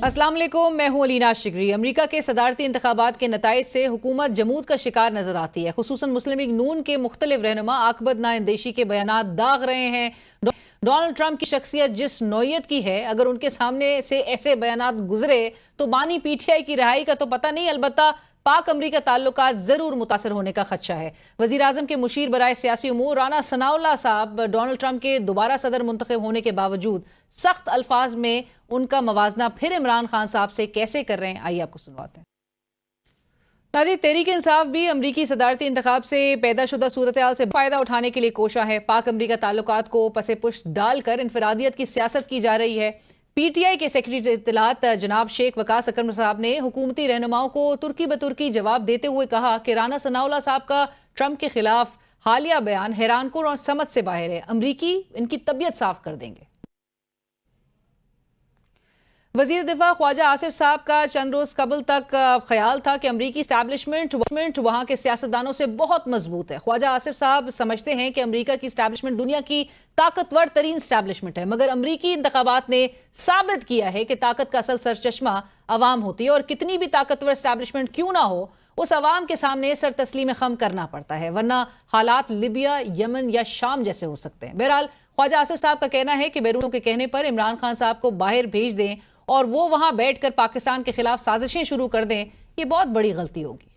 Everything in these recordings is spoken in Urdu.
السلام علیکم، میں ہوں علینا شگری۔ امریکہ کے صدارتی انتخابات کے نتائج سے حکومت جمود کا شکار نظر آتی ہے، خصوصاً مسلم لیگ نون کے مختلف رہنما عاقبت نااندیشی کے بیانات داغ رہے ہیں۔ ڈونلڈ ٹرمپ کی شخصیت جس نوعیت کی ہے، اگر ان کے سامنے سے ایسے بیانات گزرے تو بانی پی ٹی آئی کی رہائی کا تو پتہ نہیں، البتہ پاک امریکہ تعلقات ضرور متاثر ہونے کا خدشہ ہے۔ وزیر اعظم کے مشیر برائے سیاسی امور رانا ثناء اللہ صاحب ڈونلڈ ٹرمپ کے دوبارہ صدر منتخب ہونے کے باوجود سخت الفاظ میں ان کا موازنہ پھر عمران خان صاحب سے کیسے کر رہے ہیں، آئیے آپ کو سنواتے ہیں۔ ناظرین، تحریک انصاف بھی امریکی صدارتی انتخاب سے پیدا شدہ صورتحال سے فائدہ اٹھانے کے لیے کوشاں ہے۔ پاک امریکہ تعلقات کو پس پشت ڈال کر انفرادیت کی سیاست کی جا رہی ہے۔ پی ٹی آئی کے سیکرٹری اطلاعات جناب شیخ وقاص اکرم صاحب نے حکومتی رہنماؤں کو ترکی بترکی جواب دیتے ہوئے کہا کہ رانا ثناء اللہ صاحب کا ٹرمپ کے خلاف حالیہ بیان حیران کن اور سمجھ سے باہر ہے، امریکی ان کی طبیعت صاف کر دیں گے۔ وزیر دفاع خواجہ آصف صاحب کا چند روز قبل تک خیال تھا کہ امریکی اسٹیبلشمنٹ وہاں کے سیاستدانوں سے بہت مضبوط ہے۔ خواجہ آصف صاحب سمجھتے ہیں کہ امریکہ کی اسٹیبلشمنٹ دنیا کی طاقتور ترین اسٹیبلشمنٹ ہے، مگر امریکی انتخابات نے ثابت کیا ہے کہ طاقت کا اصل سرچشمہ عوام ہوتی ہے، اور کتنی بھی طاقتور اسٹیبلشمنٹ کیوں نہ ہو، اس عوام کے سامنے سر تسلیم خم کرنا پڑتا ہے، ورنہ حالات لیبیا، یمن یا شام جیسے ہو سکتے ہیں۔ بہرحال خواجہ آصف صاحب کا کہنا ہے کہ بیرونوں کے کہنے پر عمران خان صاحب کو باہر بھیج دیں اور وہ وہاں بیٹھ کر پاکستان کے خلاف سازشیں شروع کر دیں، یہ بہت بڑی غلطی ہوگی۔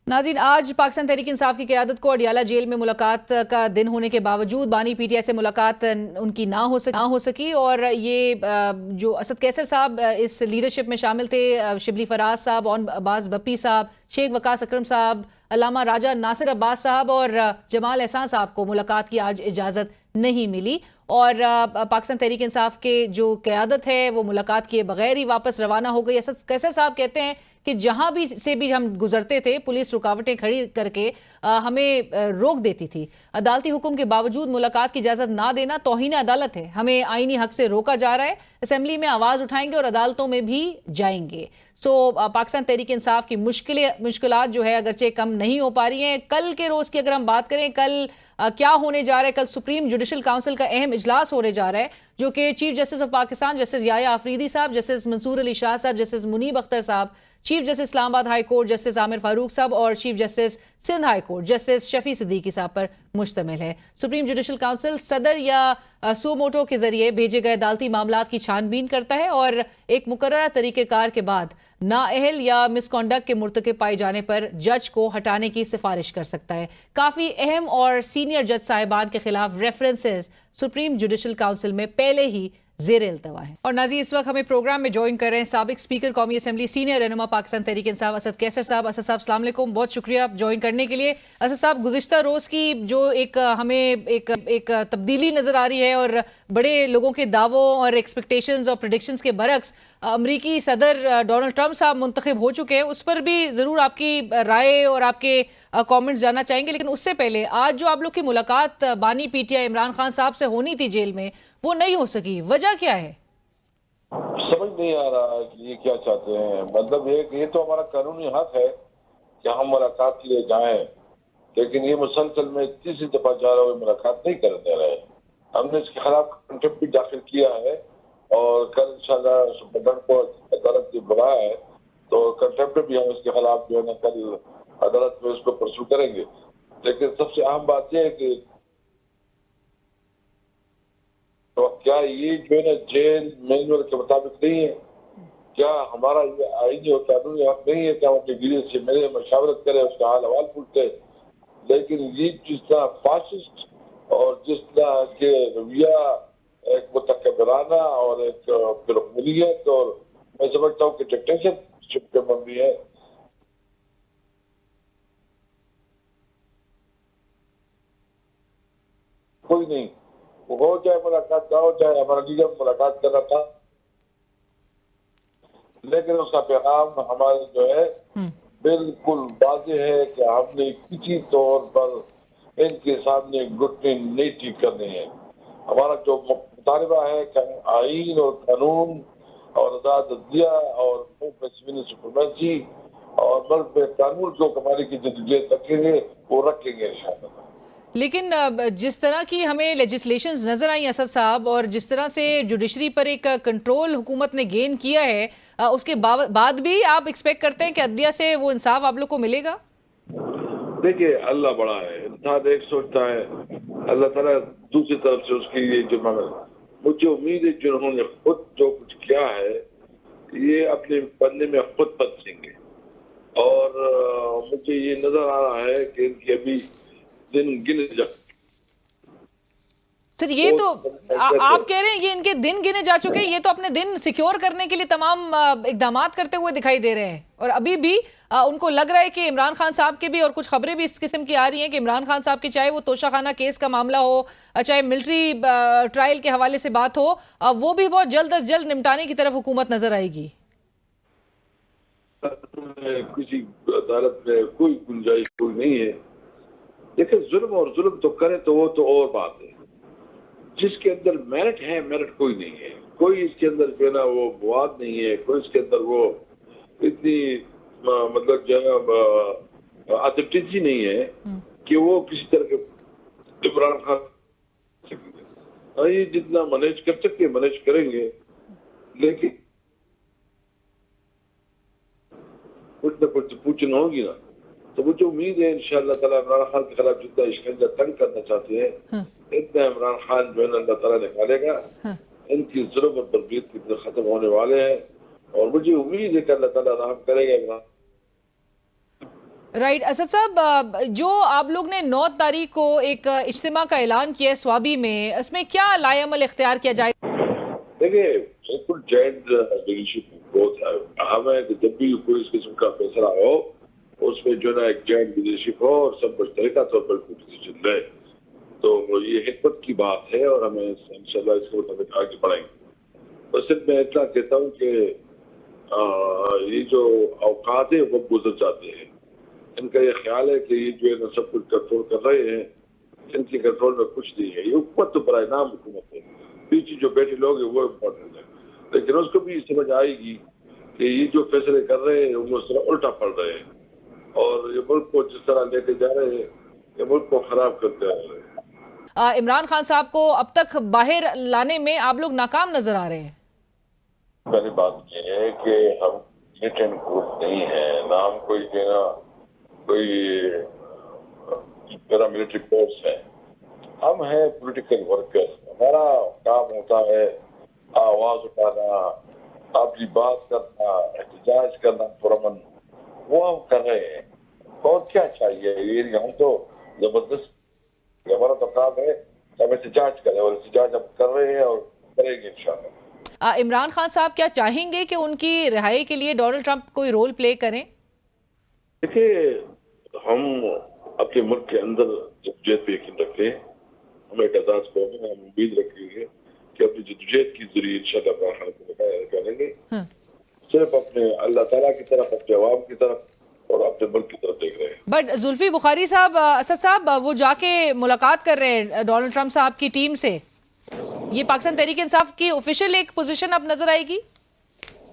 ناظرین، آج پاکستان تحریک انصاف کی قیادت کو اڈیالہ جیل میں ملاقات کا دن ہونے کے باوجود بانی پی ٹی آئی سے ملاقات ان کی نہ ہو سکی، اور یہ جو اسد قیصر صاحب اس لیڈرشپ میں شامل تھے، شبلی فراز صاحب، اور عباس بپی صاحب، شیخ وقاص اکرم صاحب، علامہ راجہ ناصر عباس صاحب اور جمال احسان صاحب کو ملاقات کی آج اجازت نہیں ملی، اور پاکستان تحریک انصاف کے جو قیادت ہے وہ ملاقات کیے بغیر ہی واپس روانہ ہو گئی۔ اسد قیصر صاحب کہتے ہیں کہ جہاں بھی سے بھی ہم گزرتے تھے، پولیس رکاوٹیں کھڑی کر کے ہمیں روک دیتی تھی۔ عدالتی حکم کے باوجود ملاقات کی اجازت نہ دینا توہین عدالت ہے، ہمیں آئینی حق سے روکا جا رہا ہے، اسمبلی میں آواز اٹھائیں گے اور عدالتوں میں بھی جائیں گے۔ پاکستان تحریک انصاف کی مشکلات جو ہے اگرچہ کم نہیں ہو پا رہی ہیں۔ کل کے روز کی اگر ہم بات کریں، کل کیا ہونے جا رہا ہے، کل سپریم جوڈیشل کاؤنسل کا اہم اجلاس ہونے جا رہا ہے، جو کہ chief justice of Pakistan justice Yahya Afridi صاحب، جسٹس منصور علی شاہ صاحب، جسٹس منیب اختر صاحب، chief justice Islamabad high court justice Aamer Farooq صاحب اور chief justice Sindh high court justice Shafi Siddiqui صاحب پر مشتمل ہے۔ سپریم جوڈیشل کاؤنسل صدر یا سو موٹو کے ذریعے بھیجے گئے عدالتی معاملات کی چھان بین کرتا ہے اور ایک مقررہ طریقہ کار کے بعد نااہل یا مس کانڈکٹ کے مرتکب پائے جانے پر جج کو ہٹانے کی سفارش کر سکتا ہے۔ کافی اہم اور سینئر جج صاحبان کے خلاف ریفرنسز سپریم جوڈیشل کاؤنسل میں پہلے ہی زیر التوا ہے۔ اور ناظرین، اس وقت ہمیں پروگرام میں جوائن کر رہے ہیں سابق اسپیکر قومی اسمبلی، سینئر رہنما پاکستان تحریک انصاف اسد قیصر صاحب۔ اسد صاحب السلام علیکم، بہت شکریہ جوائن کرنے کے لیے۔ اسد صاحب، گزشتہ روز کی جو ہمیں ایک تبدیلی نظر آ رہی ہے، اور بڑے لوگوں کے دعووں اور ایکسپیکٹیشنز اور پریڈکشنز کے برعکس امریکی صدر ڈونلڈ ٹرمپ صاحب منتخب ہو چکے ہیں، اس پر بھی ضرور آپ کی رائے اور آپ کے کامنٹس جاننا چاہیں گے، لیکن اس سے پہلے آج جو آپ لوگ کی ملاقات بانی P T I Imran Khan صاحب سے ہونی تھی جیل میں، وہ نہیں ہو سکی، وجہ کیا ہے؟ سمجھ نہیں آ رہا کہ یہ کیا چاہتے ہیں۔ مطلب یہ کہ یہ تو ہمارا قانونی حق ہے کہ ہم ملاقات کے لیے جائیں، لیکن یہ مسلسل میں تیسری دفعہ جا رہا ہوں ملاقات نہیں کرنے رہے۔ ہم نے اس کے خلاف کنٹمپٹ بھی داخل کیا ہے، اور کل انشاءاللہ سپرنٹینڈنٹ کو عدالت نے بلایا ہے، تو کنٹمپٹ بھی ہم اس کے خلاف جو ہے نا کل عدالت میں اس کو پرسو کریں گے۔ لیکن سب سے اہم بات یہ ہے کہ تو کیا یہ جو ہے نا جیل مینول کے مطابق نہیں ہے؟ کیا ہمارا یہ آئینی اور قانونی حق نہیں ہے کہ ہم اپنے ویڈیو سے میرے مشاورت کریں، اس کا حال حوال پوچھتے؟ لیکن یہ جس طرح فاسسٹ اور جس طرح کے رویہ ایک متکبرانہ اور ایک فرقولیت، اور میں سمجھتا ہوں کہ ڈکٹیٹرشپ کے مبنی ہے۔ کوئی نہیں، ہو جائے ملاقات نہ ہو جائے، ہمارا لیڈر ملاقات کرنا تھا، لیکن اس کا پیغام ہمارے جو ہے بالکل واضح ہے کہ ہم نے کسی طور پر ان کے سامنے گھٹنے نہیں ٹھیک کرنے ہیں۔ ہمارا جو مطالبہ ہے کہ آئین اور قانون اور آزاد عدلیہ اور سول سپریمیسی اور ملک میں قانون جو ہماری کی جدوجہد رکھیں گے وہ رکھیں گے انشاءاللہ۔ لیکن جس طرح کی ہمیں لیجسلیشنز نظر آئیں اسد صاحب، اور جس طرح سے جوڈیشری پر ایک کنٹرول حکومت نے گین کیا ہے، اس کے بعد بھی آپ ایکسپیکٹ کرتے ہیں کہ عدلیہ سے وہ انصاف آپ لوگ کو ملے گا؟ دیکھیے اللہ بڑا ہے، انسان ایک سوچتا ہے، اللہ تعالیٰ دوسری طرف سے اس کی یہ جو مجھے امید ہے جنہوں نے خود جو کچھ کیا ہے یہ اپنے بننے میں خود بدلیں گے، اور مجھے یہ نظر آ رہا ہے کہ ان کی ابھی دن گنے جا سر یہ تو آپ کہہ رہے ہیں یہ ان کے دن گنے جا چکے ہیں، یہ تو اپنے دن سیکیور کرنے کے لیے تمام اقدامات کرتے ہوئے دکھائی دے رہے ہیں، اور ابھی بھی ان کو لگ رہا ہے کہ عمران خان صاحب کے بھی، اور کچھ خبریں بھی اس قسم کی آ رہی ہیں کہ عمران خان صاحب کی چاہے وہ توشہ خانہ کیس کا معاملہ ہو، چاہے ملٹری ٹرائل کے حوالے سے بات ہو، وہ بھی بہت جلد از جلد نمٹانے کی طرف حکومت نظر آئے گی۔ کسی عدالت میں کوئی گنجائش کوئی نہیں ہے، لیکن ظلم اور ظلم تو کرے تو وہ تو اور بات ہے، جس کے اندر میرٹ ہے میرٹ کوئی نہیں ہے، کوئی اس کے اندر جو ہے نا وہ مواد نہیں ہے، کوئی اس کے اندر وہ اتنی مطلب جو ہے نا اتھینٹیسی نہیں ہے کہ وہ کسی طرح کے عمران خان یہ جتنا مینیج کر سکتے مینیج کریں گے، لیکن کچھ نہ کچھ پوچھنا ہوگی نا، تو مجھے امید ہے انشاءاللہ تعالیٰ عمران خان کے خلاف جتنا اشکنجہ تنگ کرنا چاہتے ہیں اتنا عمران خان جو ہے نا اللہ تعالیٰ نکالے گا، ان کی ظلم اور تربیت کی طرح ختم ہونے والے ہیں، اور مجھے امید ہے کہ اللہ تعالیٰ رحم کرے گا عمران۔ رائٹ اسد صاحب، جو آپ لوگ نے 9 تاریخ کو ایک اجتماع کا اعلان کیا ہے سوابی میں، اس میں کیا لائے عمل اختیار کیا جائے؟ دیکھیے بالکل جوائنٹ لیڈرشپ بہت اہم ہے کہ جب بھی کوئی اس قسم کا فیصلہ ہو اس میں جو ہے نا ایک جوائنٹ لیڈرشپ ہو اور سب مشترکہ طور پر کوئی ڈیسیژن لے، تو یہ حکمت کی بات ہے اور ہمیں انشاءاللہ اس کے مطابق آگے بڑھیں گے۔ بس میں اتنا کہتا ہوں کہ یہ جو اوقات ہیں وہ گزر جاتے ہیں، ان کا یہ خیال ہے کہ یہ جو ہے نا سب کچھ کنٹرول کر رہے ہیں، ان کے کنٹرول میں کچھ نہیں ہے، یہ حکومت تو برائے نام حکومت ہے، پیچھے جو بیٹھے لوگ ہیں وہ امپورٹنٹ ہے، لیکن اس کو بھی سمجھ آئے گی کہ یہ جو فیصلے کر رہے ہیں وہ اس طرح الٹا پڑ رہے ہیں، اور یہ ملک کو جس طرح لے کے جا رہے ہیں یہ ملک کو خراب کرتے آ رہے ہیں۔ عمران خان صاحب کو اب تک باہر لانے میں آپ لوگ ناکام نظر آ رہے ہیں۔ پہلی بات یہ ہے کہ ہم ملیٹنٹ گروپ نہیں ہیں، نہ ہم کوئی پیرا ملٹری فورس ہے، ہم ہیں پولیٹیکل ورکر، ہمارا کام ہوتا ہے آواز اٹھانا، اپنی بات کرنا، احتجاج کرنا، پرامن وہ ہم کر رہے ہیں، اور کیا چاہیے، یہ ہم تو زبردست ہمارا تو کام ہے ہم احتجاج کریں، اور احتجاج ہم کر رہے ہیں اور کریں گے انشاءاللہ۔ عمران خان صاحب کیا چاہیں گے کہ ان کی رہائی کے لیے ڈونلڈ ٹرمپ کوئی رول پلے کریں؟ دیکھیے ہم اپنے ملک کے اندر جدوجہد پہ یقین رکھتے ہیں، ہم ایک آزاد قوم ہیں، ہم امید رکھیں گے کہ اپنی جدوجہد کے ذریعے انشاءاللہ عمران خان کو نکالیں گے، صرف اپنے اللہ تعالیٰ کی طرف، اپنے عوام کی طرف اور اپنے ملک کی طرف دیکھ رہے ہیں۔ بٹ زلفی بخاری صاحب، اسد صاحب وہ جا کے ملاقات کر رہے ہیں ڈونلڈ ٹرمپ صاحب کی ٹیم سے، یہ پاکستان تحریک انصاف کی آفیشیل ایک پوزیشن اب نظر آئے گی؟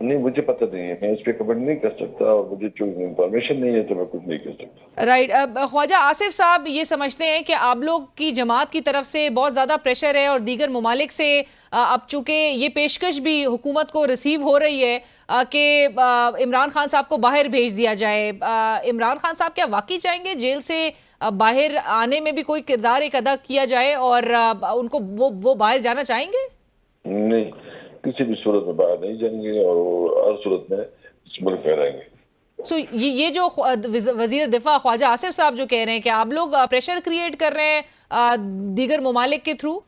نہیں مجھے پتہ نہیں ہے، میں اس پہ کمنٹ نہیں کر سکتا، اور مجھے چونکہ انفارمیشن نہیں ہے تو میں کچھ نہیں کر سکتا۔ رائٹ، خواجہ آصف صاحب یہ سمجھتے ہیں کہ آپ لوگ کی جماعت کی طرف سے بہت زیادہ پریشر ہے، اور دیگر ممالک سے اب چونکہ یہ پیشکش بھی حکومت کو ریسیو ہو رہی ہے کہ عمران خان صاحب کو باہر بھیج دیا جائے، عمران خان صاحب کیا واقعی چاہیں گے جیل سے باہر آنے میں بھی کوئی کردار ایک ادا کیا جائے، اور ان کو وہ باہر جانا چاہیں گے؟ نہیں، کسی بھی صورت میں باہر نہیں جائیں گے، اور ہر صورت میں اس ملک میں رہیں گے۔ سو یہ جو وزیر دفاع خواجہ آصف صاحب جو کہہ رہے ہیں کہ آپ لوگ پریشر کریٹ کر رہے ہیں دیگر ممالک کے تھرو؟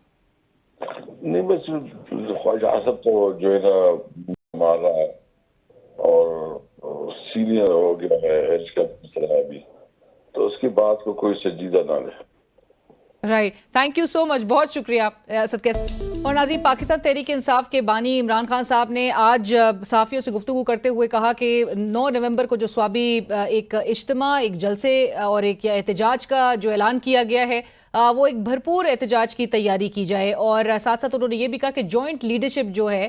نہیں بس خواجہ آصف تو جو ہے نا ہمارا اور سینئر ہو گیا ہے اس کا مسئلہ ہے ابھی، تو اس کی بات کو کوئی سنجیدہ نہ لے۔ رائٹ، تھینک یو سو مچ، بہت شکریہ اسد کے۔ اور ناظرین، پاکستان تحریک انصاف کے بانی عمران خان صاحب نے آج صحافیوں سے گفتگو کرتے ہوئے کہا کہ 9 نومبر کو جو سوابی ایک اجتماع، ایک جلسے اور ایک احتجاج کا جو اعلان کیا گیا ہے، وہ ایک بھرپور احتجاج کی تیاری کی جائے، اور ساتھ ساتھ انہوں نے یہ بھی کہا کہ جوائنٹ لیڈرشپ جو ہے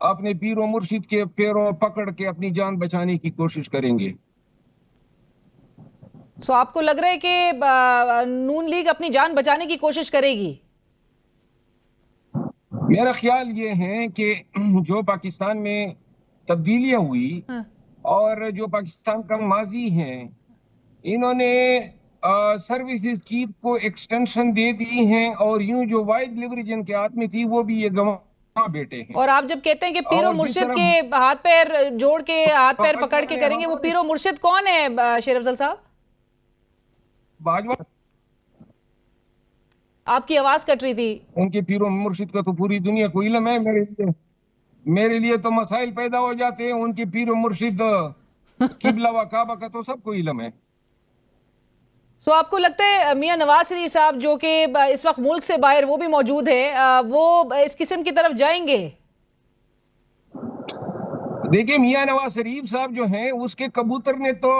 اپنے پیر و مرشد کے پیروں پکڑ کے اپنی جان بچانے کی کوشش کریں گے۔ سو آپ کو لگ رہا ہے کہ نون لیگ اپنی جان بچانے کی کوشش کرے گی؟ میرا خیال یہ ہے کہ جو پاکستان میں تبدیلیاں ہوئی اور جو پاکستان کا ماضی ہے، انہوں نے سروسز چیف کو ایکسٹینشن دے دی ہیں، اور یوں جو وائد لیوریج ان کے ہاتھ میں تھی وہ بھی یہ گواہ بیٹے ہیں۔ اور آپ جب کہتے ہیں کہ پیر و اور جس مرشد طرح کے ہاتھ پیر جوڑ کے ہاتھ پیر پکڑ کے کریں گے، وہ پیر و مرشد کون ہے شیر افضل صاحب؟ باجوہ، آپ کی آواز کٹ رہی تھی۔ ان کے پیر و مرشد کا تو پوری دنیا کو علم ہے، میرے لیے تو مسائل پیدا ہو جاتے ہیں، ان کے پیر و مرشد قبلہ و کعبہ کا تو سب کو علم ہے۔ سو آپ کو لگتا ہے میاں نواز شریف صاحب جو کہ اس وقت ملک سے باہر وہ بھی موجود ہے، وہ اس قسم کی طرف جائیں گے؟ دیکھیں، میاں نواز شریف صاحب جو ہیں، اس کے کبوتر نے تو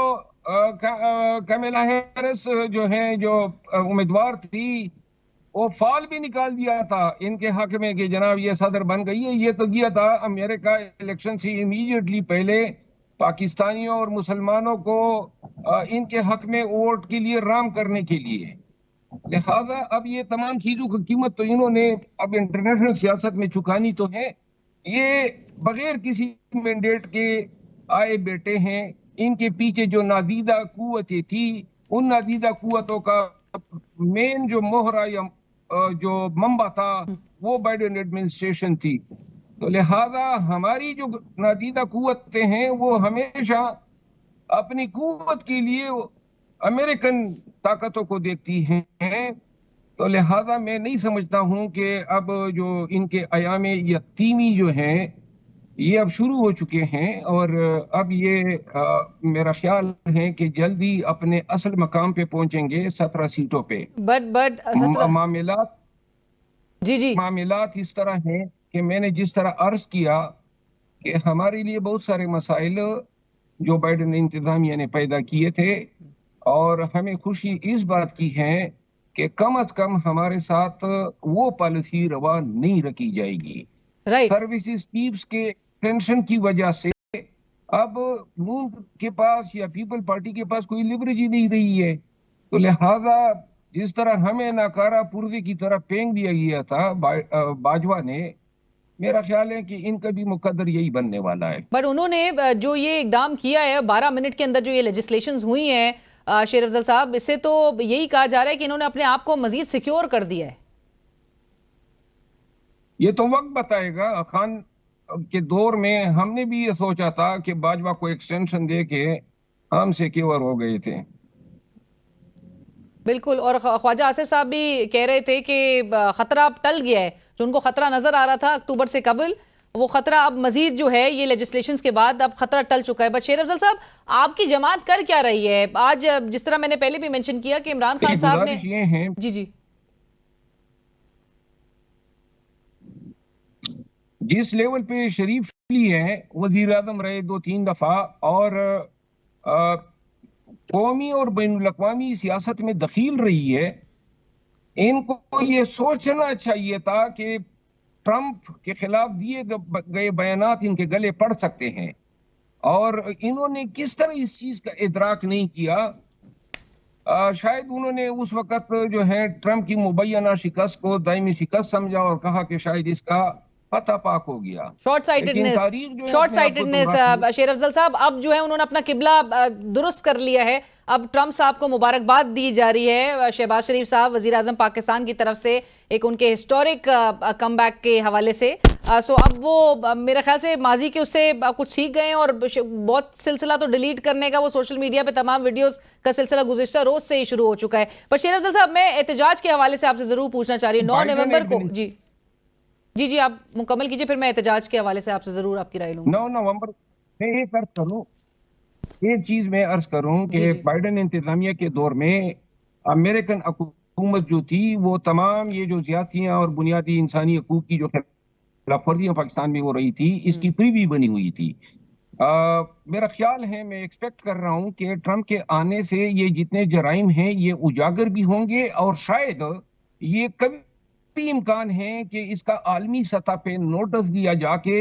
کمیلا ہیرس جو ہیں، جو امیدوار تھی، وہ فال بھی نکال دیا تھا ان کے حق میں کہ جناب یہ صدر بن گئی ہے۔ یہ تو گیا تھا امریکہ الیکشن سے امیڈیٹلی پہلے پاکستانیوں اور مسلمانوں کو ان کے حق میں ووٹ کے لیے رام کرنے کے لیے۔ لہذا اب یہ تمام چیزوں کی قیمت تو انہوں نے اب انٹرنیشنل سیاست میں چکانی تو ہے۔ یہ بغیر کسی مینڈیٹ کے آئے بیٹے ہیں۔ ان کے پیچھے جو نادیدہ قوتیں تھی، ان نادیدہ قوتوں کا مین جو موہرا یا جو منبع تھا وہ بائیڈن ایڈمنسٹریشن تھی۔ تو لہذا ہماری جو نادیدہ قوتیں ہیں وہ ہمیشہ اپنی قوت کے لیے امریکن طاقتوں کو دیکھتی ہیں۔ تو لہذا میں نہیں سمجھتا ہوں کہ اب جو ان کے ایام یتیمی جو ہیں یہ اب شروع ہو چکے ہیں، اور اب یہ میرا خیال ہے کہ جلدی اپنے اصل مقام پہ پہنچیں گے، 17 سیٹوں پہ۔ بٹ معاملات اس طرح ہیں کہ میں نے جس طرح عرض کیا کہ ہمارے لیے بہت سارے مسائل جو بائیڈن انتظامیہ نے پیدا کیے تھے، اور ہمیں خوشی اس بات کی ہے کہ کم از کم ہمارے ساتھ وہ پالیسی روا نہیں رکھی جائے گی۔ سروسز چیفز کے ٹینشن کی وجہ سے اب نون کے پاس یا پیپل پارٹی کے پاس کوئی لیوریج ہی نہیں رہی ہے۔ تو لہذا جس طرح ہمیں ناکارہ پرزے کی طرح پھینک دیا گیا تھا باجوہ نے، میرا خیال ہے کہ ان کا بھی مقدر یہی بننے والا ہے۔ بٹ انہوں نے جو یہ اقدام کیا ہے 12 منٹ کے اندر، جو یہ لیجسلیشنز ہوئی ہیں شیر افضل صاحب، اس سے تو یہی کہا جا رہا ہے کہ انہوں نے اپنے آپ کو مزید سیکیور کر دیا ہے۔ یہ تو وقت بتائے گا۔ خان کے دور میں ہم نے بھی یہ سوچا تھا کہ باجوہ کو ایکسٹینشن دے کے ہم سیکیور ہو گئے تھے۔ بالکل، اور خواجہ آصف صاحب بھی کہہ رہے تھے کہ خطرہ اب ٹل گیا ہے، جو ان کو خطرہ نظر آ رہا تھا اکتوبر سے قبل، وہ خطرہ اب مزید جو ہے یہ لیجسلیشنز کے بعد اب خطرہ ٹل چکا ہے۔ بٹ شیر افضل صاحب، آپ کی جماعت کر کیا رہی ہے آج؟ جس طرح میں نے پہلے بھی منشن کیا کہ عمران خان صاحب نے جی جس لیول پہ شریف لی ہے، وزیر اعظم رہے 2-3 دفعہ، اور قومی اور بین الاقوامی سیاست میں دخیل رہی ہے، ان کو یہ سوچنا چاہیے تھا کہ ٹرمپ کے خلاف دیے گئے بیانات ان کے گلے پڑ سکتے ہیں، اور انہوں نے کس طرح اس چیز کا ادراک نہیں کیا۔ شاید انہوں نے اس وقت جو ہے ٹرمپ کی مبینہ شکست کو دائمی شکست سمجھا اور کہا کہ شاید اس کا فتح پاک ہو گیا۔ شارٹ سائٹڈنس شیر افضل صاحب، اب جو ہے انہوں نے اپنا قبلہ درست کر لیا ہے۔ اب ٹرمپ صاحب کو مبارکباد دی جا رہی ہے شہباز شریف صاحب وزیر اعظم پاکستان کی طرف سے، ایک ان کے ہسٹورک کم بیک کے حوالے سے۔ سو اب وہ میرے خیال سے ماضی کے اس سے کچھ سیکھ گئے ہیں، اور بہت سلسلہ تو ڈیلیٹ کرنے کا وہ سوشل میڈیا پہ تمام ویڈیوز کا سلسلہ گزشتہ روز سے ہی شروع ہو چکا ہے۔ پر شیر افضل صاحب، میں احتجاج کے حوالے سے آپ سے ضرور پوچھنا چاہ رہی ہوں 9 نومبر کو۔ جی آپ مکمل کیجئے، پھر میں احتجاج کے حوالے سے آپ سے ضرور آپ کی رائے لوں گا۔ 9 نومبر میں ایک چیز میں عرض کروں کہ بائیڈن انتظامیہ کے دور میں امریکن حکومت جو تھی وہ تمام یہ جو زیادتیاں اور بنیادی انسانی حقوق کی جو خلاف ورزیاں پاکستان میں ہو رہی تھی، اس کی پریوی بنی ہوئی تھی۔ میرا خیال ہے، میں ایکسپیکٹ کر رہا ہوں کہ ٹرمپ کے آنے سے یہ جتنے جرائم ہیں یہ اجاگر بھی ہوں گے، اور شاید یہ کبھی امکان ہے کہ اس کا عالمی سطح پہ نوٹس دیا جا کے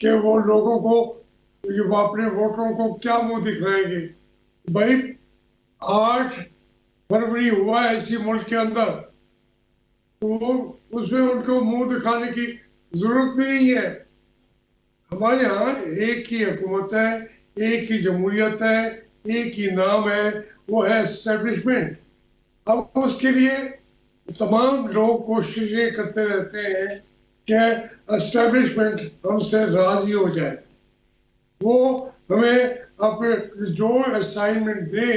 کہ وہ لوگوں کو وہ اپنے ووٹروں کو کیا منہ دکھائیں گے. بھائی 8 فروری ہوا ہے اسی ملک کے اندر, تو اس میں ان کو منہ دکھانے کی ضرورت بھی نہیں ہے. ہمارے ہاں ایک ہی حکومت ہے, ایک ہی جمہوریت ہے, ایک ہی نام ہے, وہ ہے اسٹیبلشمنٹ. اب اس کے لیے تمام لوگ کوششیں کرتے رہتے ہیں کہ اسٹیبلشمنٹ ہم سے راضی ہو جائے, وہ ہمیں اپنے جو اسائنمنٹ دے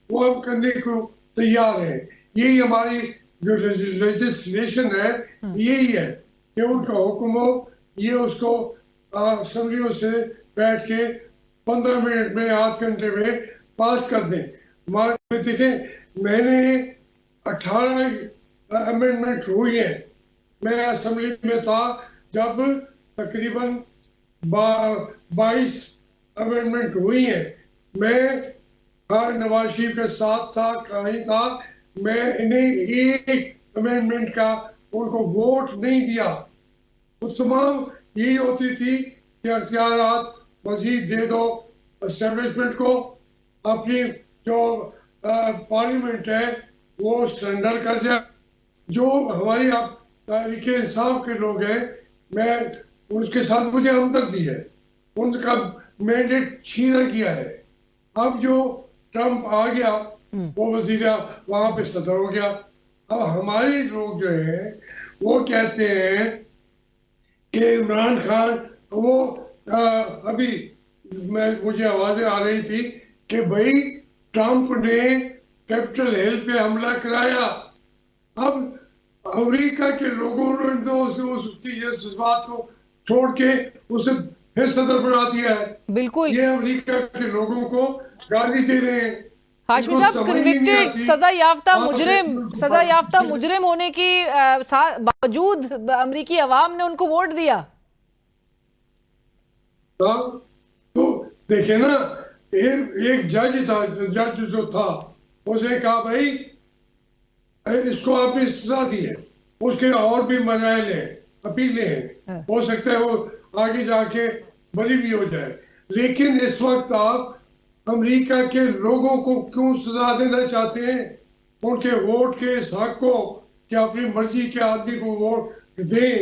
وہ ہم کرنے کو تیار ہیں. یہی ہماری جو لیجسلیشن ہے یہی ہے کہ ان کا حکم ہو, یہ اس کو اسمبلیوں سے بیٹھ کے 15 منٹ میں, آدھ گھنٹے میں پاس کر دیں. دیکھیں میں نے 18 امینڈمنٹ ہوئی ہیں. میں اسمبلی میں تھا جب تقریباً 22 امینڈمنٹ ہوئی ہیں. میں نواز شریف کے ساتھ تھا, کہیں تھا, میں انہیں ایک امینڈمنٹ کا ان کو ووٹ نہیں دیا. وہ تمام یہی ہوتی تھی کہ اختیارات مزید دے دو اسٹیبلشمنٹ کو, اپنی جو پارلیمنٹ ہے وہ سرنڈر کر جائے. جو ہماری آپ تحریک انصاف کے لوگ ہیں, میں اس کے ساتھ مجھے ہمدردی ہے, ان کا مینڈیٹ چھینا کیا ہے. اب جو ٹرمپ آ گیا وہ وزیر وہاں پہ صدر ہو گیا. اب ہمارے لوگ جو ہیں وہ کہتے ہیں کہ عمران خان, وہ ابھی مجھے آوازیں آ رہی تھی کہ بھائی ٹرمپ نے کیپٹل ہل پہ حملہ کرایا. اب امریکہ کے لوگوں نے اس بات کو چھوڑ کے اسے پھر صدر بنا دیا ہے. بالکل, یہ امریکہ کے لوگوں کو گالی دے رہے ہیں. ہاشمی صاحب کنوکٹڈ سزا یافتہ مجرم ہونے کی باوجود امریکی عوام نے ان کو ووٹ دیا. تو دیکھیں نا, ایک جج جو تھا اس نے کہا بھائی اس کو آپ نے سزا دی ہے, اس کے اور بھی مرائل ہیں, اپیلیں ہیں, ہو سکتا ہے وہ آگے جا کے بری بھی ہو جائے. لیکن اس وقت آپ امریکہ کے لوگوں کو کیوں سزا دینا چاہتے ہیں؟ ان کے ووٹ کے اس حق کو کہ اپنی مرضی کے آدمی کو ووٹ دیں.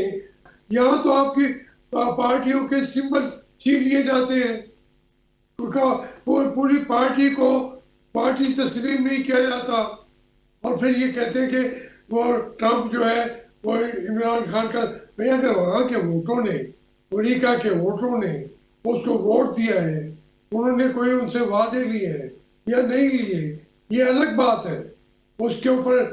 یہاں تو آپ کی پارٹیوں کے سمبل چھین لیے جاتے ہیں, پوری پارٹی کو پارٹی تسلیم نہیں کیا جاتا, اور پھر یہ کہتے ہیں کہ وہ ٹرمپ جو ہے وہ عمران خان کا. بھئی اگر وہاں کے ووٹوں نے, امریکہ کے ووٹوں نے اس کو ووٹ دیا ہے, انہوں نے کوئی ان سے وعدے لیے ہیں یا نہیں لیے, یہ الگ بات ہے. اس کے اوپر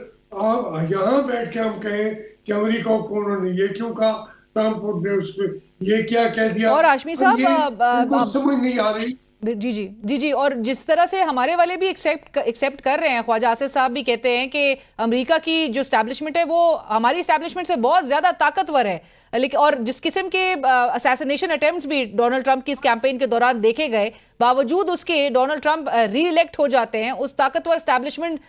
آپ یہاں بیٹھ کے ہم کہیں کہ امریکہ کو انہوں نے یہ کیوں کہا, ٹرمپ نے اس پہ یہ کیا کہہ دیا, اور ہاشمی صاحب ان کو سمجھ نہیں آ رہی. جی, اور جس طرح سے ہمارے والے بھی ایکسیپٹ کر رہے ہیں, خواجہ آصف صاحب بھی کہتے ہیں کہ امریکہ کی جو اسٹیبلشمنٹ ہے وہ ہماری اسٹیبلشمنٹ سے بہت زیادہ طاقتور ہے. لیکن اور جس قسم کے اسیسینیشن اٹیمپٹس بھی ڈونلڈ ٹرمپ کی اس کیمپین کے دوران دیکھے گئے, باوجود اس کے ڈونلڈ ٹرمپ ری الیکٹ ہو جاتے ہیں, اس طاقتور اسٹیبلشمنٹ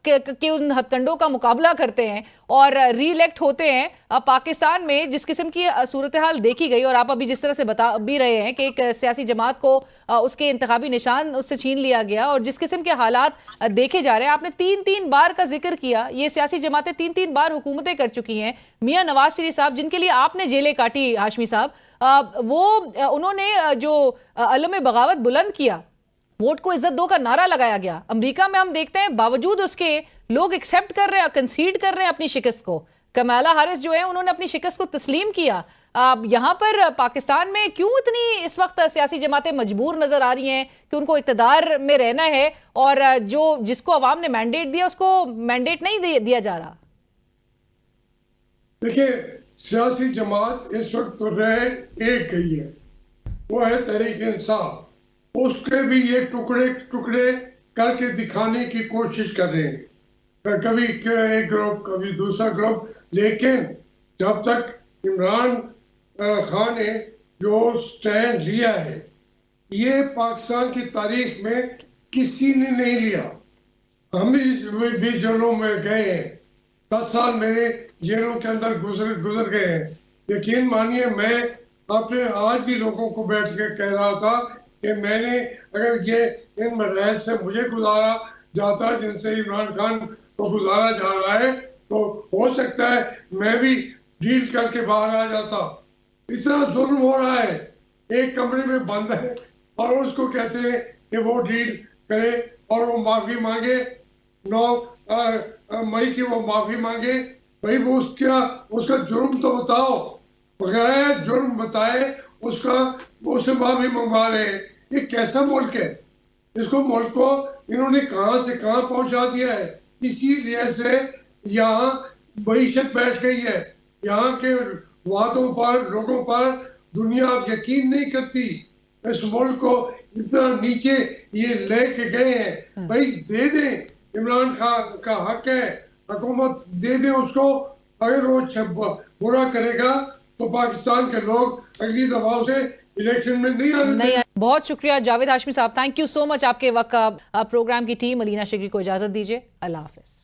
کے ان ہتھ کنڈوں کا مقابلہ کرتے ہیں اور ری الیکٹ ہوتے ہیں. پاکستان میں جس قسم کی صورتحال دیکھی گئی, اور آپ ابھی جس طرح سے بتا بھی رہے ہیں کہ ایک سیاسی جماعت کو اس کے انتخابی نشان اس سے چھین لیا گیا, اور جس قسم کے حالات دیکھے جا رہے ہیں, آپ نے 3 بار کا ذکر کیا, یہ سیاسی جماعتیں 3 بار حکومتیں کر چکی ہیں. میاں نواز شریف صاحب جن کے لیے آپ نے جیلیں کاٹی ہاشمی صاحب, وہ انہوں نے جو علم بغاوت بلند کیا, ووٹ کو عزت دو کا نعرہ لگایا گیا, امریکہ میں ہم دیکھتے ہیں باوجود اس کے لوگ ایکسیپٹ کر رہے ہیں, کنسیڈ کر رہے ہیں اپنی شکست کو. کمالا ہیرس جو ہے انہوں نے اپنی شکست کو تسلیم کیا. یہاں پر پاکستان میں کیوں اتنی اس وقت سیاسی جماعتیں مجبور نظر آ رہی ہیں کہ ان کو اقتدار میں رہنا ہے, اور جس کو عوام نے مینڈیٹ دیا اس کو مینڈیٹ نہیں دیا جا رہا؟ دیکھیں, سیاسی جماعت اس وقت تو رہ ایک گئی ہے, وہ ہے تحریک انصاف. اس کے بھی یہ ٹکڑے کر کے دکھانے کی کوشش کر رہے ہیں, کبھی ایک گروپ کبھی دوسرا گروپ. لیکن جب تک عمران خان نے جو سٹینڈ لیا ہے, یہ پاکستان کی تاریخ میں کسی نے نہیں لیا. ہم بھی جیلوں میں گئے ہیں, 10 سال میرے جیلوں کے اندر گزر گئے ہیں. یقین مانیے میں آپ نے آج بھی لوگوں کو بیٹھ کے کہہ رہا تھا کہ میں نے اگر یہ ان مراحل سے مجھے گزارا جاتا جن سے عمران خان کو گزارا جا رہا ہے تو ہو سکتا ہے میں بھی ڈیل کر کے باہر آ جاتا. اتنا ظلم ہو رہا ہے, ایک کمرے میں بند ہے اور اس کو کہتے ہیں کہ وہ ڈیل کرے اور وہ معافی مانگے, 9 مئی کی وہ معافی مانگے. بھائی وہ اس کا جرم تو بتاؤ, بغیر جرم بتائے اس سے معافی منگوا رہے ہیں. یہ کیسا ملک ہے؟ اس کو ملک کو انہوں نے کہاں سے کہاں پہنچا دیا ہے. اسی لیے سے یہاں معیشت بیٹھ گئی ہے, یہاں کے وعدوں پر لوگوں پر دنیا یقین نہیں کرتی. اس ملک کو اتنا نیچے یہ لے کے گئے ہیں. بھائی دے دیں, عمران خان کا حق ہے, حکومت دے دیں اس کو. اگر وہ برا کرے گا تو پاکستان کے لوگ اگلی دفعہ سے الیکشن میں نہیں آنے دیں گے. بہت شکریہ جاوید ہاشمی صاحب, تھینک یو سو مچ. آپ کے وقت پروگرام کی ٹیم علینا شکری کو اجازت دیجیے. اللہ حافظ.